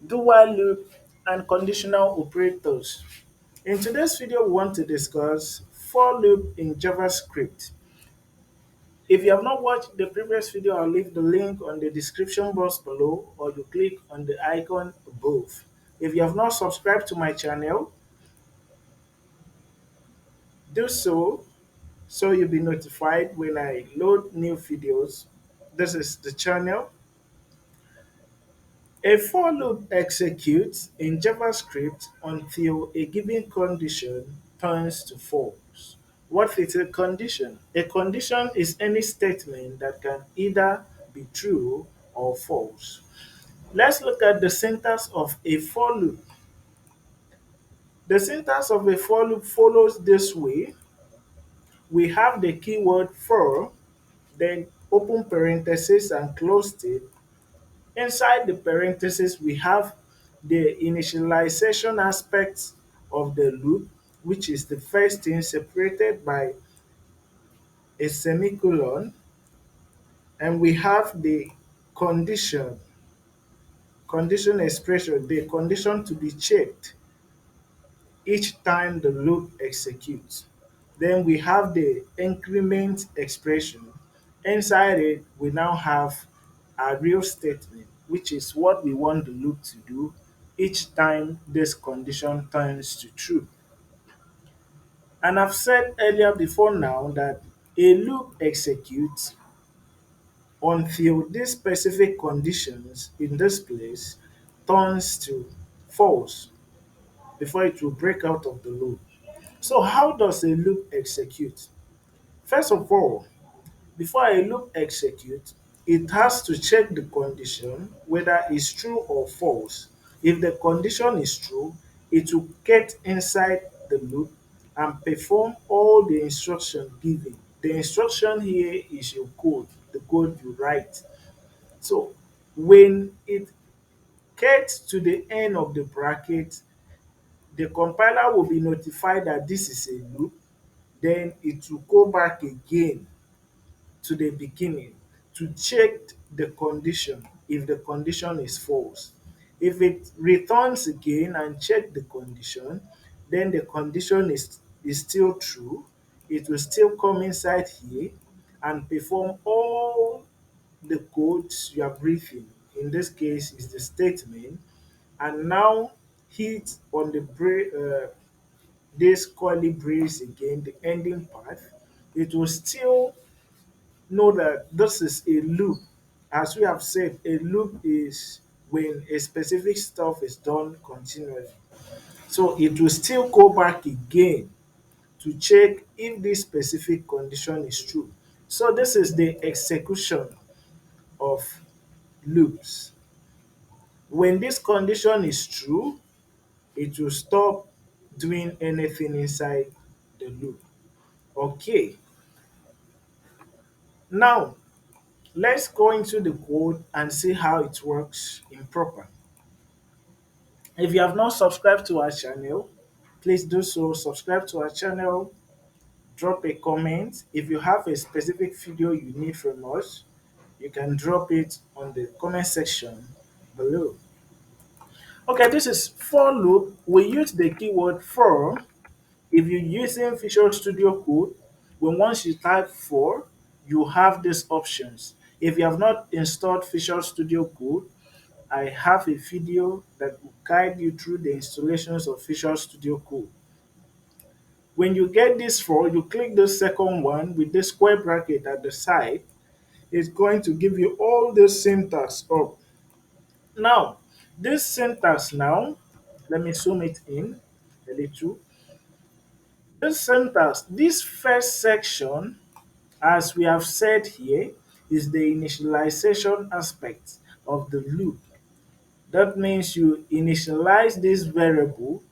do while loop, and conditional operators. In today's video, we want to discuss for loop in JavaScript. If you have not watched the previous video, I'll leave the link on the description box below or you click on the icon above. If you have not subscribed to my channel, do so you'll be notified when I load new videos. This is the channel. A for loop executes in JavaScript until a given condition turns to false. What is a condition? A condition is any statement that can either be true or false. Let's look at the syntax of a for loop. The syntax of a for loop follows this way. We have the keyword for, then open parenthesis and close it. Inside the parentheses, we have the initialization aspect of the loop, which is the first thing separated by a semicolon, and we have the condition, condition expression, the condition to be checked each time the loop executes. Then we have the increment expression. Inside it, we now have a real statement, which is what we want the loop to do each time this condition turns to true. And I've said earlier before now that a loop executes until these specific conditions in this place turns to false before it will break out of the loop. So how does a loop execute? First of all, before a loop executes, it has to check the condition whether it's true or false. If the condition is true, it will get inside the loop and perform all the instruction given. The instruction here is your code, the code you write. So when it gets to the end of the bracket, the compiler will be notified that this is a loop. Then it will go back again to the beginning to check the condition if the condition is false. If it returns again and check the condition, then the condition is still true. It will still come inside here and perform all the codes you have written. In this case, is the statement, and now hit on the this curly brace again, the ending part. It will still know that this is a loop. As we have said, a loop is when a specific stuff is done continually. So it will still go back again to check if this specific condition is true. So this is the execution of loops. When this condition is true, it will stop doing anything inside the loop. Okay, now let's go into the code and see how it works in proper. If you have not subscribed to our channel, please do so. Subscribe to our channel, drop a comment. If you have a specific video you need from us, you can drop it on the comment section below. Okay, this is for loop. We use the keyword for. If you're using Visual Studio Code, when once you type for, you have these options. If you have not installed Visual Studio Code, I have a video that will guide you through the installations of Visual Studio Code. When you get this for, you click the second one with the square bracket at the side. It's going to give you all the syntax up. Now, this syntax now, let me zoom it in a little. This syntax, this first section, as we have said here, is the initialization aspect of the loop. That means you initialize this variable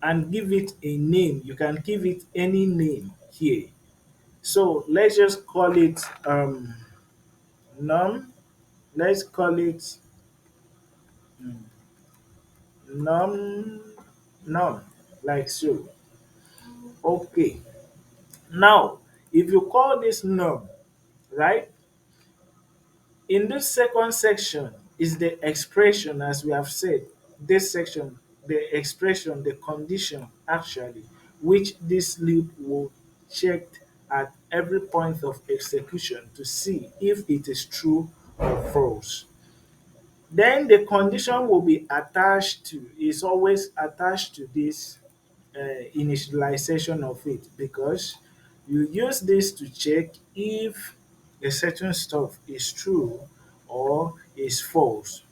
and give it a name. You can give it any name here. So let's just call it num. Let's call it num num like so. Okay. Now, if you call this num, right? In this second section, is the expression, as we have said, this section, the expression, the condition actually, which this loop will check at every point of execution to see if it is true or false. Then the condition will be attached to, is always attached to this initialization of it, because you use this to check if a certain stuff is true or is false.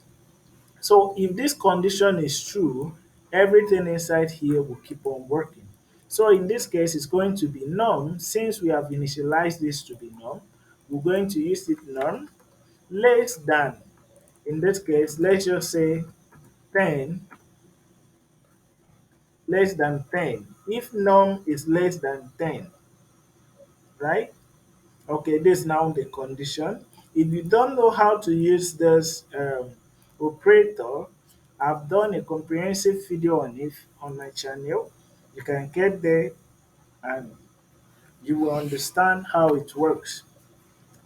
So if this condition is true, everything inside here will keep on working. So in this case, it's going to be num. Since we have initialized this to be num, we're going to use it num less than. In this case, let's just say 10 less than 10. If num is less than 10, right? Okay, this is now the condition. If you don't know how to use this operator, I've done a comprehensive video on it on my channel. You can get there and you will understand how it works.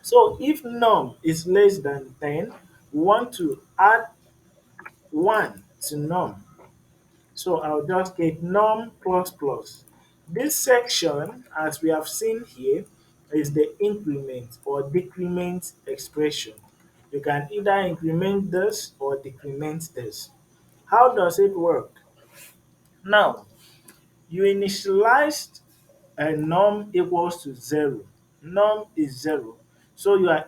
So if num is less than 10, we want to add 1 to num. So I'll just get num plus plus. This section, as we have seen here, is the increment or decrement expression. You can either increment this or decrement this. How does it work? Now, you initialized a num equals to 0. Num is 0. So you are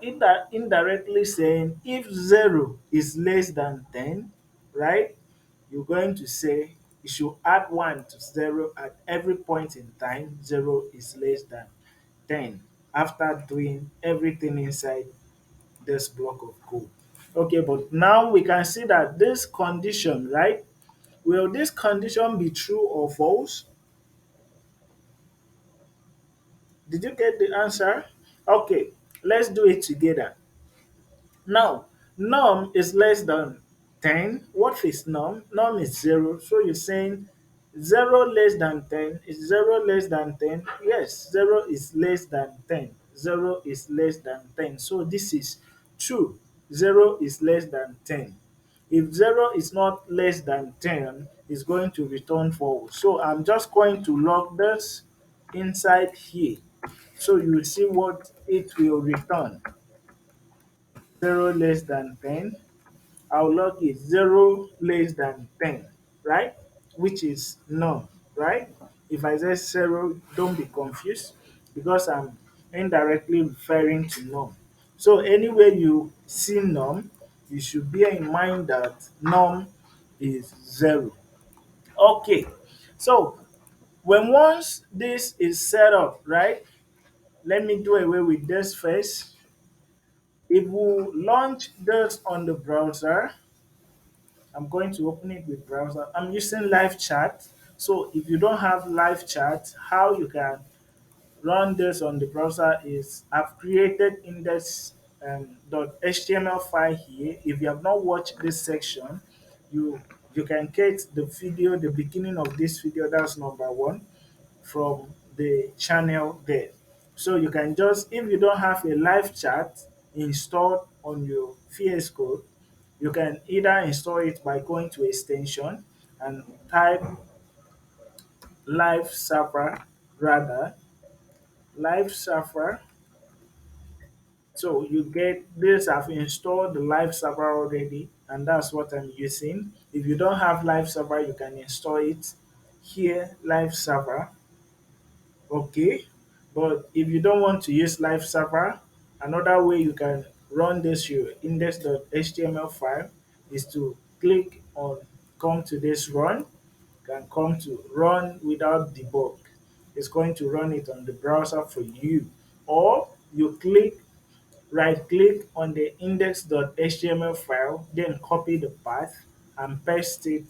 indirectly saying if 0 is less than 10, right? You're going to say you should add 1 to 0 at every point in time 0 is less than 10, after doing everything inside this block of code. Okay, but now we can see that this condition, right? Will this condition be true or false? Did you get the answer? Okay, let's do it together. Now, num is less than 10. What is num? Num is 0. So you're saying 0 less than 10. Is 0 less than 10? Yes, 0 is less than 10. 0 is less than 10. So this is true. 0 is less than 10. If 0 is not less than 10, it's going to return false. So I'm just going to log this inside here. So you will see what it will return. 0 less than 10. Our log is 0 less than 10, right? Which is none, right? If I say 0, don't be confused because I'm indirectly referring to num. So anywhere you see num, you should bear in mind that num is 0. Okay, so when once this is set up, right? Let me do away with this first. If we launch this on the browser, I'm going to open it with browser. I'm using live chat. So if you don't have live chat, how you can run this on the browser is I've created index .html file here. If you have not watched this section, you you can get the video, the beginning of this video, that's number one, from the channel there. So you can just, if you don't have a live chat installed on your VS Code, you can either install it by going to extension and type live server, rather live server. So you get this, I've installed the live server already, and that's what I'm using. If you don't have live server, you can install it here, live server. Okay, but if you don't want to use live server, another way you can run this your index.html file is to click on come to this run, can come to run without debug. It's going to run it on the browser for you. Or you right click on the index.html file, then copy the path and paste it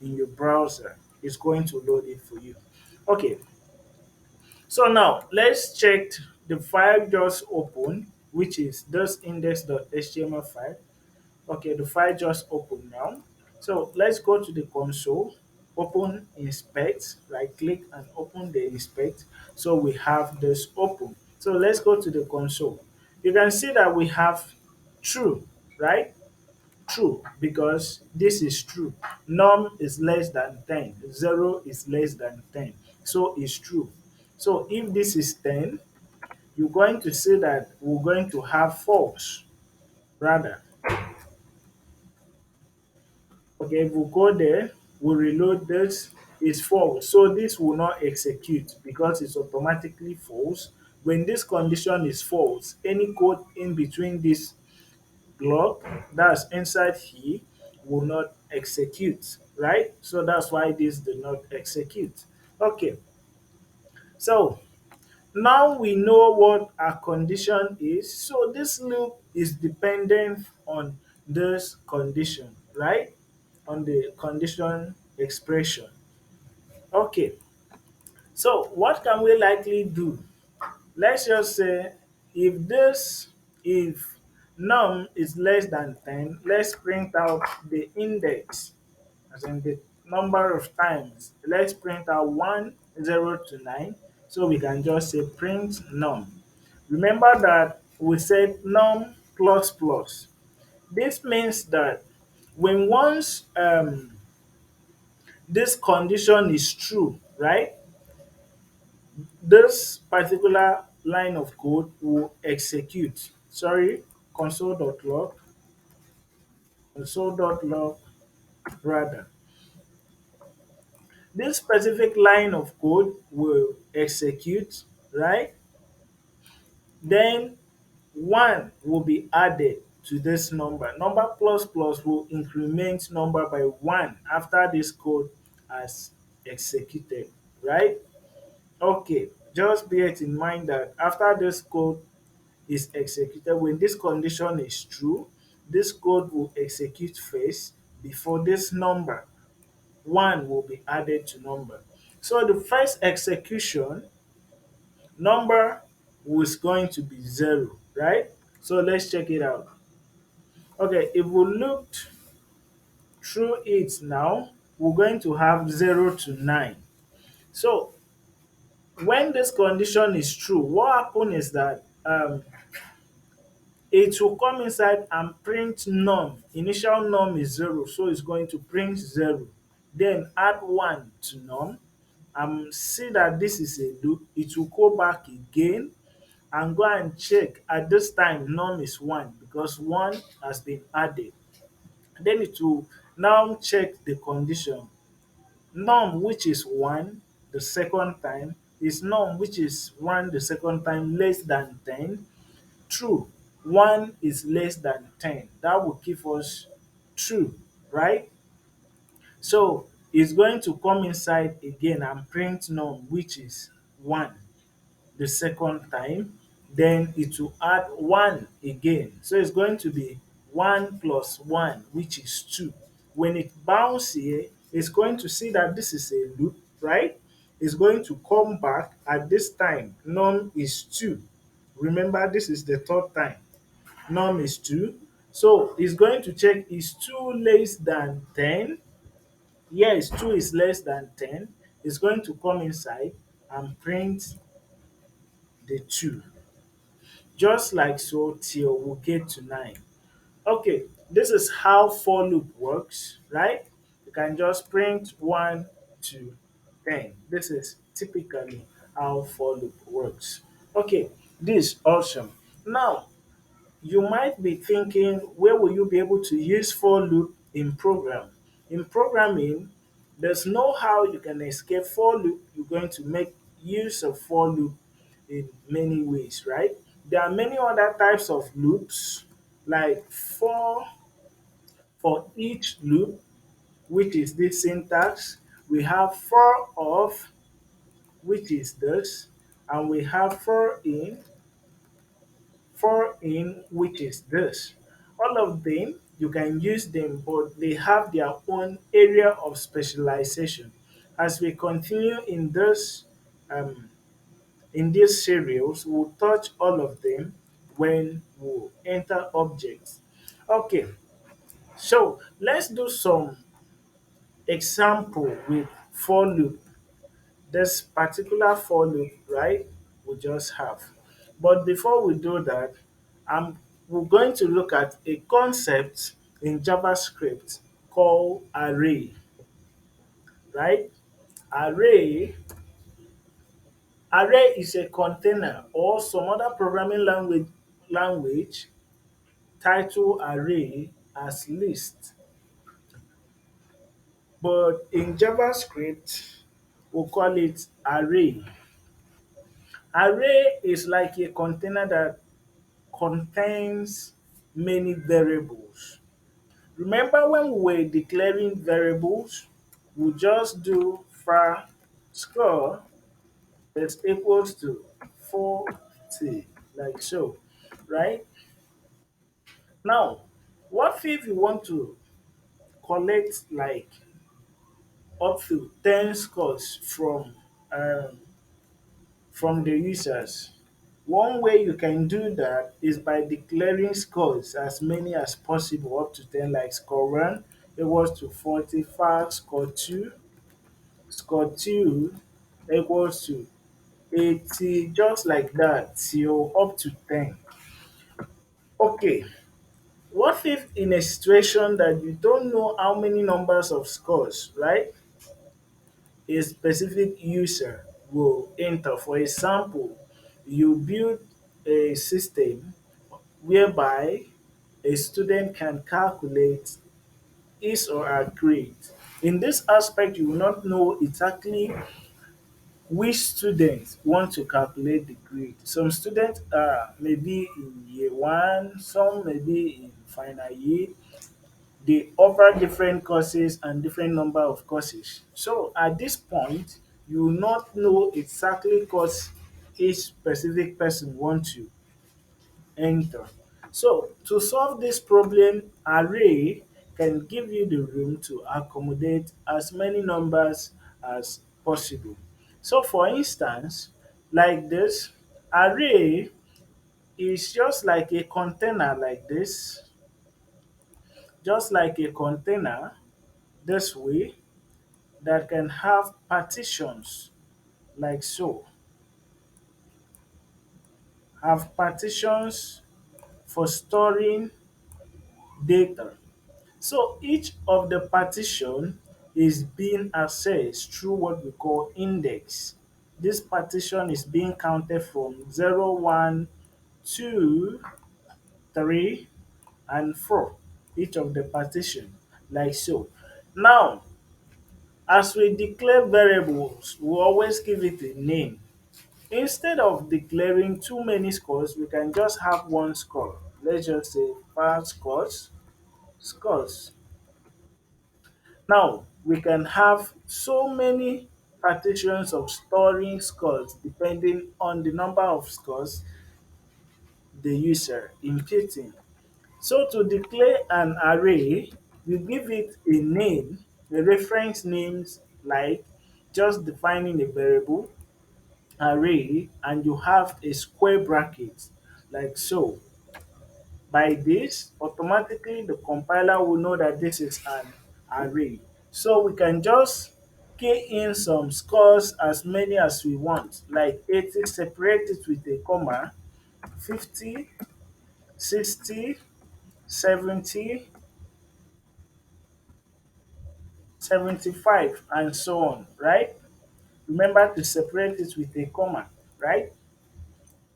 in your browser. It's going to load it for you. Okay, so now let's check the file just opened, which is this index.html file. Okay, the file just opened now. So let's go to the console, open inspect, right click and open the inspect. So we have this open. So let's go to the console. You can see that we have true, right? True, because this is true. Num is less than 10. 0 is less than 10. So it's true. So if this is 10, you're going to say that we're going to have false. Rather, okay, if we go there, we reload this, it's false. So this will not execute because it's automatically false. When this condition is false, any code in between this block that's inside here will not execute, right? So that's why this did not execute. Okay, so now we know what our condition is. So this loop is dependent on this condition, right? On the condition expression. Okay, so what can we likely do? Let's just say if this, if num is less than 10, let's print out the index, as in the number of times. Let's print out 1, 0 to 9. So we can just say print num. Remember that we said num plus plus. This means that when once this condition is true, right? This particular line of code will execute. Sorry, console.log, console.log rather. This specific line of code will execute, right? Then 1 will be added to this number. Number plus plus will increment number by 1 after this code has executed, right? Okay, just bear it in mind that after this code is executed, when this condition is true, this code will execute first before this number. 1 will be added to number. So the first execution, number was going to be 0, right? So let's check it out. Okay, if we looked through it now, we're going to have 0 to 9. So when this condition is true, what happens is that it will come inside and print num. Initial num is 0, so it's going to print 0. Then add 1 to num and see that this is a loop. It will go back again and go and check. At this time, num is 1 because 1 has been added. Then it will now check the condition. Num, which is 1 the second time, is num, which is 1 the second time, less than 10. True. 1 is less than 10. That will give us true, right? So it's going to come inside again and print num, which is 1 the second time. Then it will add 1 again. So it's going to be 1 plus 1, which is 2. When it bounces here, it's going to see that this is a loop, right? It's going to come back at this time. Num is 2. Remember, this is the third time. Num is 2. So it's going to check is 2 less than 10. Yes, 2 is less than 10. It's going to come inside and print the 2. Just like so till we get to 9. Okay, this is how for loop works, right? You can just print 1 to 10. This is typically how for loop works. Okay, this is awesome. Now, you might be thinking, where will you be able to use for loop in program? In programming, there's no how you can escape for loop. You're going to make use of for loop in many ways, right? There are many other types of loops, like for each loop, which is this syntax. We have for of, which is this, and we have for in, which is this. All of them, you can use them, but they have their own area of specialization. As we continue um, in these serials, we'll touch all of them when we enter objects. Okay, so let's do some example with for loop. This particular for loop, right, we just have. But before we do that, we're going to look at a concept in JavaScript called array, right? Array array is a container or some other programming language title array as list. But in JavaScript, we call it array. Array is like a container that contains many variables. Remember when we were declaring variables, we just do var score is equals to 40, like so, right? Now, what if you want to collect like up to 10 scores um, from the users? One way you can do that is by declaring scores as many as possible, up to 10, like score 1 equals to 45, score 2 equals to 80, just like that till up to 10. Okay, what if in a situation that you don't know how many numbers of scores, right, a specific user will enter? For example, you build a system whereby a student can calculate his or her grade. In this aspect, you will not know exactly which students want to calculate the grade. Some students are maybe in year one, some maybe in final year. They offer different courses and different number of courses. So at this point, you will not know exactly course each specific person want to enter. So to solve this problem, array can give you the room to accommodate as many numbers as possible. So for instance, like this, array is just like a container like this, just like a container this way, that can have partitions like so, have partitions for storing data. So each of the partition is being accessed through what we call index. This partition is being counted from 0, 1, 2, 3, and 4, each of the partition, like so. Now, as we declare variables, we always give it a name. Instead of declaring too many scores, we can just have one score. Let's just say var scores. Now, we can have so many partitions of storing scores depending on the number of scores the user inputting. So to declare an array, you give it a name, a reference names, like just defining a variable array, and you have a square bracket like so. By this, automatically the compiler will know that this is an array. So we can just key in some scores as many as we want, like 80, separate it with a comma, 50, 60, 70, 75, and so on, right? Remember to separate it with a comma, right?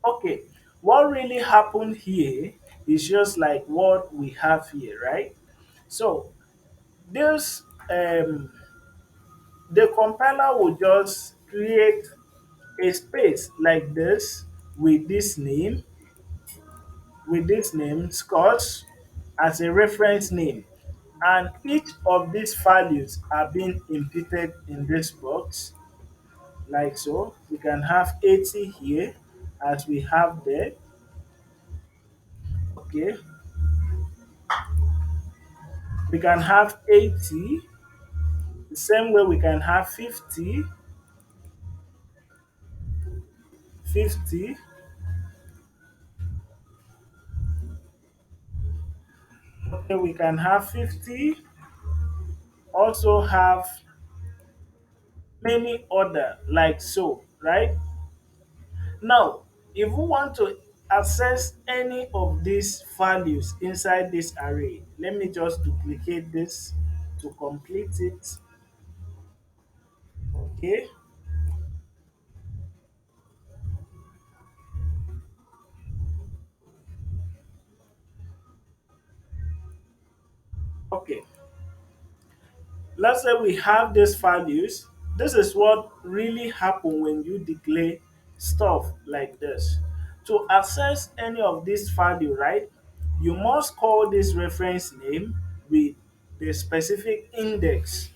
Okay, what really happened here is just like what we have here, right? So this the compiler will just create a space like this with this name Scott as a reference name, and each of these values are being imputed in this box like so. We can have 80 here as we have there. Okay, we can have 80 the same way. We can have 50, 50. Okay, we can have 50, also have many other like so, right? Now, if we want to access any of these values inside this array, let me just duplicate this to complete it. Okay. Okay. Let's say we have these values. This is what really happen when you declare stuff like this. To access any of this value, right, you must call this reference name with the specific index.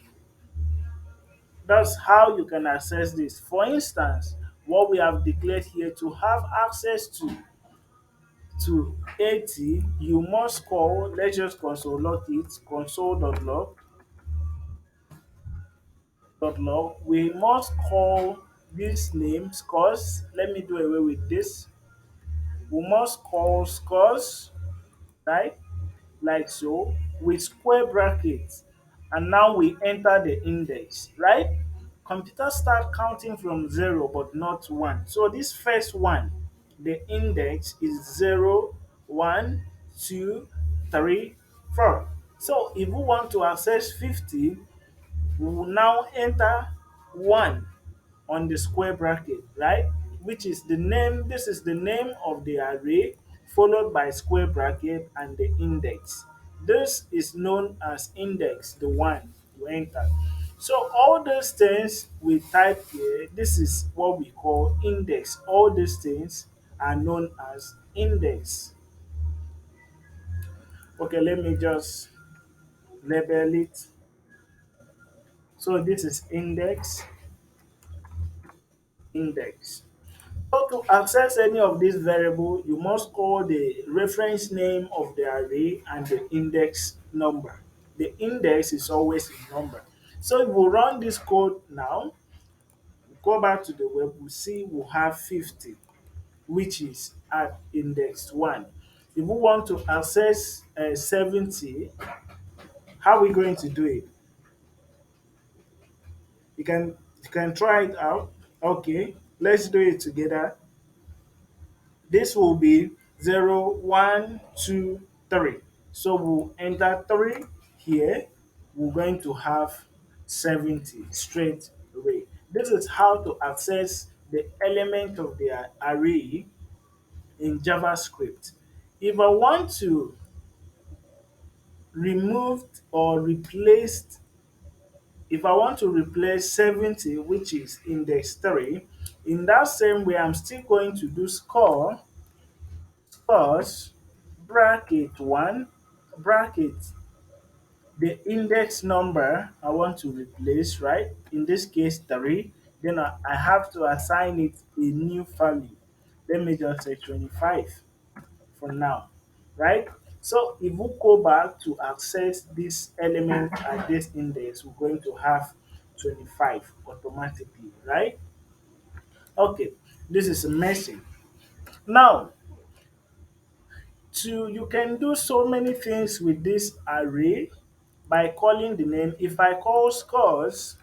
That's how you can access this. For instance, what we have declared here, to have access to 80, you must call, let's just console log it, console.log. We must call this name scores. Let me do away with this. We must call scores, right? Like so, with square brackets. And now we enter the index, right? Computer start counting from 0 but not 1. So this first one, the index is 0, 1, 2, 3, 4. So if we want to access 50, we will now enter 1 on the square bracket, right? Which is the name, this is the name of the array, followed by square bracket and the index. This is known as index, the one you enter. So all those things we type here, this is what we call index. All these things are known as index. Okay, let me just label it. So this is index. So to access any of these variables, you must call the reference name of the array and the index number. The index is always a number. So if we run this code now, go back to the web, we see we have 50, which is at index 1. If we want to access 70, how are we going to do it? You can try it out. Okay, let's do it together. This will be 0, 1, 2, 3. So we'll enter 3 here. We're going to have 70 straight away. This is how to access the element of the array in JavaScript. If I want to remove or replace, if I want to replace 70, which is index 3, in that same way, I'm still going to do scores bracket 1 bracket the index number I want to replace, right? In this case 3. Then I have to assign it a new value. Let me just say 25 for now, right? So if we go back to access this element at this index, we're going to have 25 automatically, right? Okay, this is a message. Now, you can do so many things with this array by calling the name. If I call scores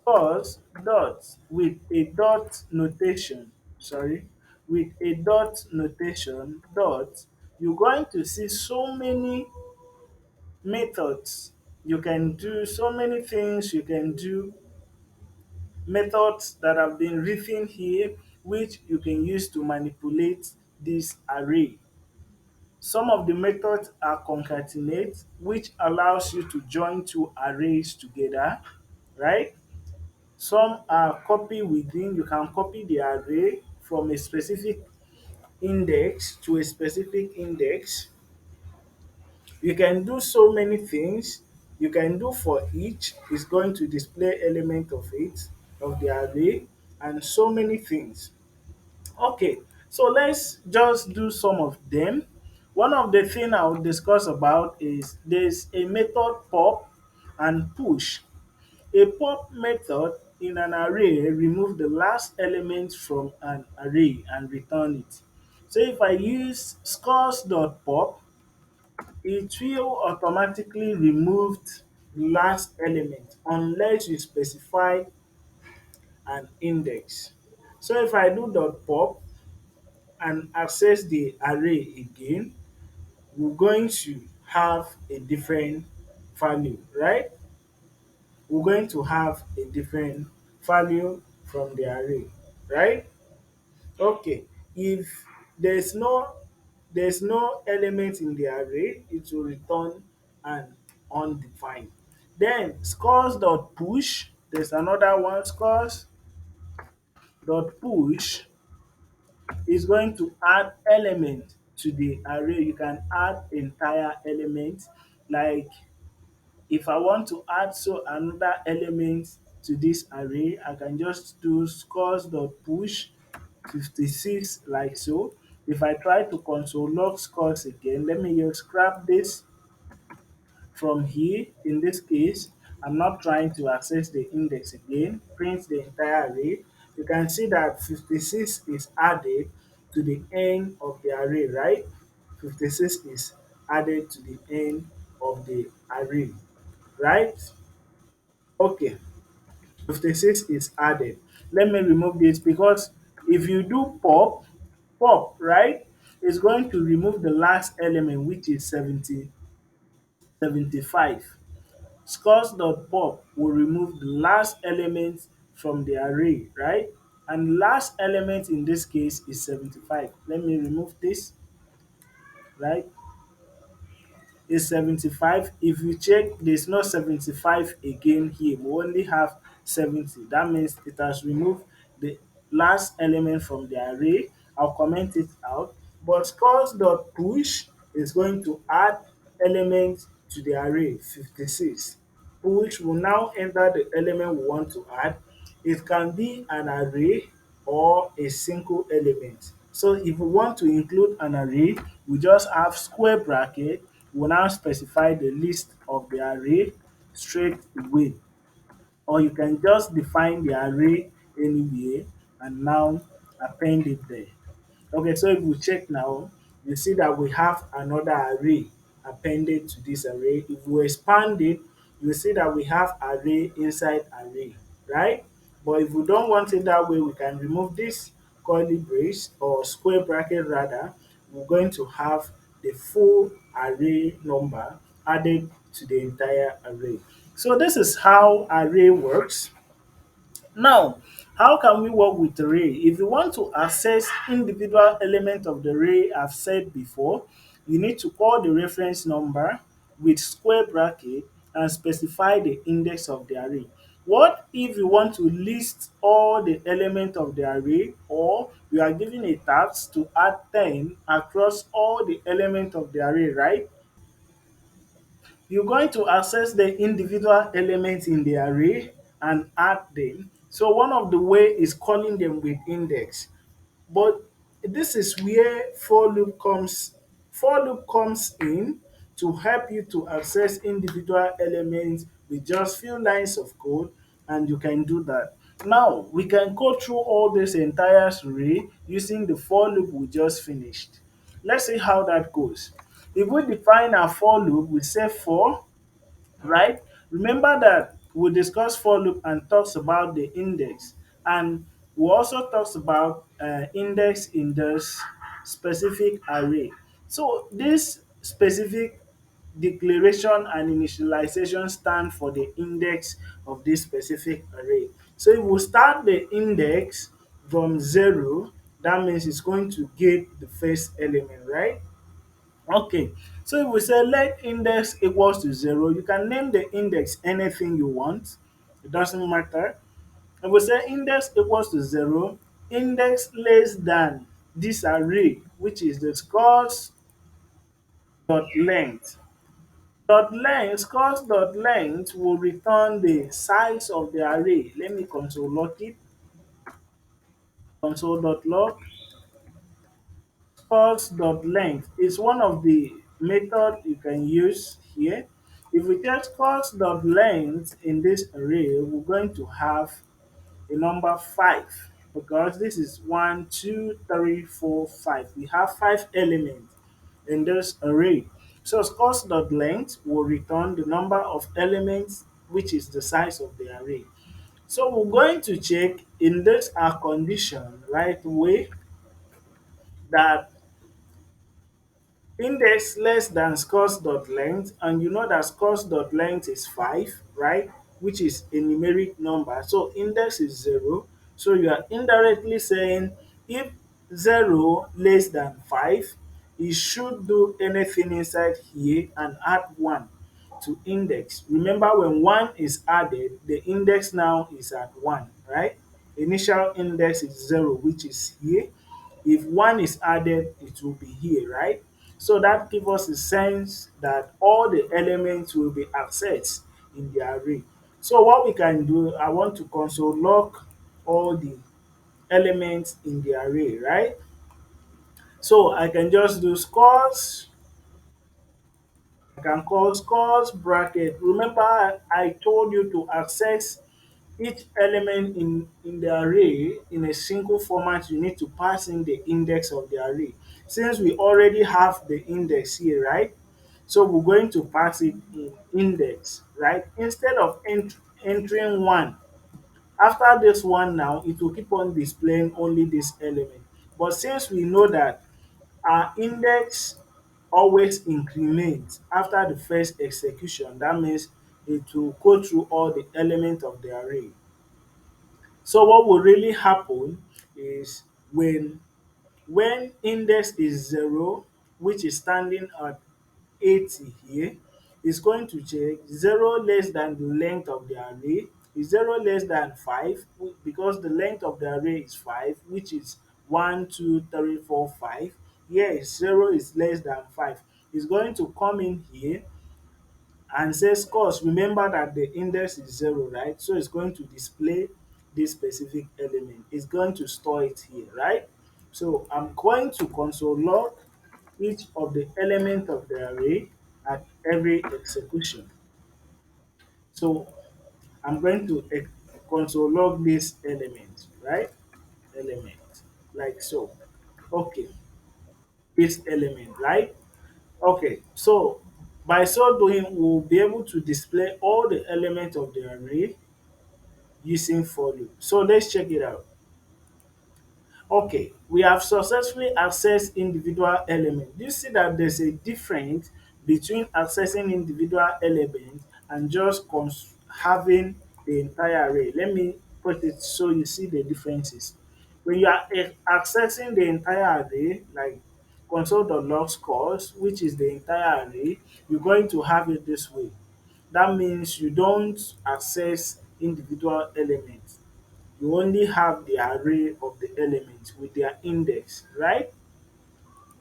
dot with a dot notation, sorry, with a dot notation dot, you're going to see so many methods you can do, so many things you can do, methods that have been written here which you can use to manipulate this array. Some of the methods are concatenate, which allows you to join two arrays together, right? Some are copy within. You can copy the array from a specific index to a specific index. You can do so many things. You can do for each is going to display element of it, of the array, and so many things. Okay, so let's just do some of them. One of the things I will discuss about is there's a method pop and push. A pop method in an array remove the last element from an array and return it. So if I use scores.pop, it will automatically remove the last element unless you specify an index. So if I do dot pop, and access the array again, we're going to have a different value, right? We're going to have a different value from the array, right? Okay. If there's no there's no element in the array, it will return an undefined. Then scores dot push, there's another one, scores dot push is going to add element to the array. You can add entire element, like if I want to add so another element to this array, I can just do scores dot push 56 like so. If I try to console log scores again, let me just scrap this from here. In this case, I'm not trying to access the index again, print the entire array. You can see that 56 is added to the end of the array, right? 56 is added to the end of the array, right? Okay, 56 is added. Let me remove this because if you do pop, right, it's going to remove the last element, which is 75. Scores.pop will remove the last element from the array, right? And last element in this case is 75. Let me remove this, right? Is 75. If you check, there's no 75 again here. We only have 70. That means it has removed the last element from the array. I'll comment it out. But scores.push is going to add elements to the array 56, which will now enter the element we want to add. It can be an array or a single element. So if we want to include an array, we just have square bracket. We now specify the list of the array straight away. Or you can just define the array anywhere and now append it there. Okay, so if we check now, you see that we have another array appended to this array. If we expand it, you see that we have array inside array, right? But if we don't want it that way, we can remove this curly brace or square bracket rather. We're going to have the full array number added to the entire array. So this is how array works. Now, how can we work with array? If you want to access individual element of the array I've said before, you need to call the reference number with square bracket and specify the index of the array. What if you want to list all the elements of the array, or you are given a task to add 10 across all the elements of the array, right? You're going to access the individual elements in the array and add them. So one of the way is calling them with index. But this is where for loop comes in to help you to access individual elements with just few lines of code, and you can do that. Now we can go through all this entire array using the for loop we just finished. Let's see how that goes. If we define our for loop, we say for, right? Remember that we discussed for loop and talks about the index, and we also talks about index in this specific array. So this specific declaration and initialization stand for the index of this specific array. So if we start the index from 0, that means it's going to get the first element, right? Okay, so if we say let index equals to 0, you can name the index anything you want. It doesn't matter. If we say index equals to 0, index less than this array, which is the scores dot length. Dot length, scores dot length will return the size of the array. Let me console log it. Console dot log. Scores.length is one of the method you can use here. If we get scores.length in this array, we're going to have a number 5 because this is 1, 2, 3, 4, 5. We have 5 elements in this array. So scores.length will return the number of elements, which is the size of the array. So we're going to check in this our condition right away. that index less than scores dot length, and you know that scores dot length is 5, right, which is a numeric number, so index is 0. So you are indirectly saying if 0 less than 5, you should do anything inside here and add 1 to index. Remember, when 1 is added, the index now is at 1, right? Initial index is 0, which is here. If 1 is added, it will be here, right? So that gives us a sense that all the elements will be accessed in the array. So what we can do, I want to console log all the elements in the array, right? So I can just do scores. I can call scores bracket. Remember, I told you to access each element in the array in a single format. You need to pass in the index of the array. Since we already have the index here, right? So we're going to pass it in index, right? Instead of entering 1, after this one now, it will keep on displaying only this element. But since we know that our index always increments after the first execution, that means it will go through all the elements of the array. So what will really happen is when index is 0, which is standing at 80 here, is going to check 0 less than the length of the array. Is 0 less than 5, because the length of the array is 5, which is 1, 2, 3, 4, 5. Here 0 is less than 5. It's going to come in here and say scores. Remember that the index is 0, right? So it's going to display this specific element. It's going to store it here, right? So I'm going to console log each of the element of the array at every execution. So I'm going to console log this element, right? Element, like so. Okay, this element, right? Okay, so by so doing, we'll be able to display all the elements of the array using for loop. So let's check it out. Okay, we have successfully accessed individual elements. You see that there's a difference between accessing individual elements and just having the entire array. Let me put it so you see the differences. When you are accessing the entire array, like console.log scores, which is the entire array, you're going to have it this way. That means you don't access individual elements. You only have the array of the elements with their index, right?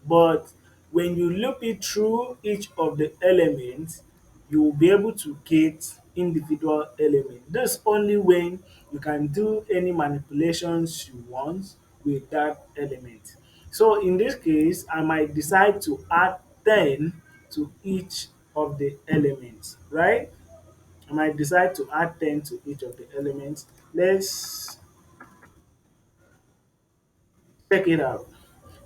But when you loop it through each of the elements, you will be able to get individual elements. This only when you can do any manipulations you want with that element. So in this case, I might decide to add 10 to each of the elements, right? I might decide to add 10 to each of the elements. Let's check it out.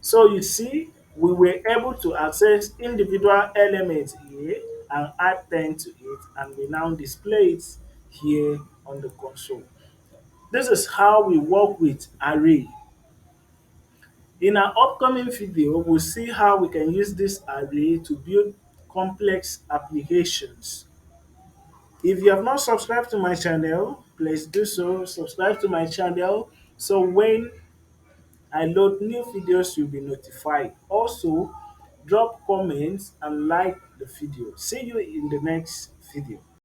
So you see, we were able to access individual elements here and add 10 to it, and we now display it here on the console. This is how we work with array. In our upcoming video, we'll see how we can use this array to build complex applications. If you have not subscribed to my channel, please do so. Subscribe to my channel so when I load new videos, you'll be notified. Also, drop comments and like the video. See you in the next video.